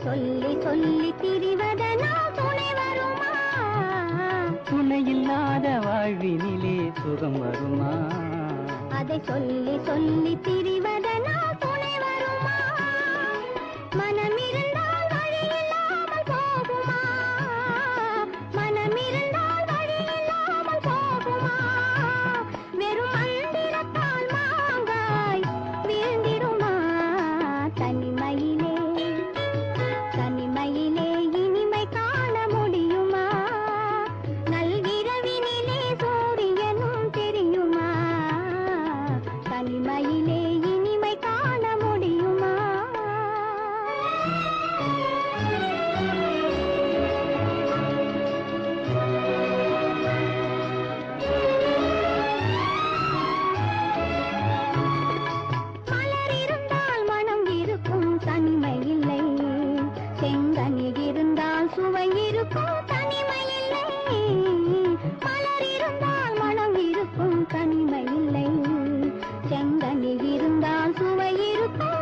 சொல்லி சொல்லி திரிவதனால் துணை வருமா? துணை இல்லாத வாழ்வினிலே சுகம் வருமா? அதை சொல்லி சொல்லி திரிவதனால் துணை வருமா? மனமிருந்தால் வழி இல்லாமல் போகுமா? மனமிருந்தால் வழி இல்லாமல் போகுமா? வெறும் மந்திரத்தால் மாங்காய் வீழ்ந்திடுமா? தனிமையிலே தனிமையிலே இனிமை காண முடியுமா? நல்கிரவினிலே சூரியனும் தெரியுமா? தனிமையிலே இனிமை காண முடியுமா? மலர் இருந்தால் மனம் இருக்கும், தனிமை இல்லை. செங்கனில் இருந்தால் சுவை இருக்கும், தனிமை இல்லை. மலர் இருந்தால் மனம் இருக்கும், தனிமை இல்லை. செங்கனில் இருந்தால் சுவை இருக்கும்,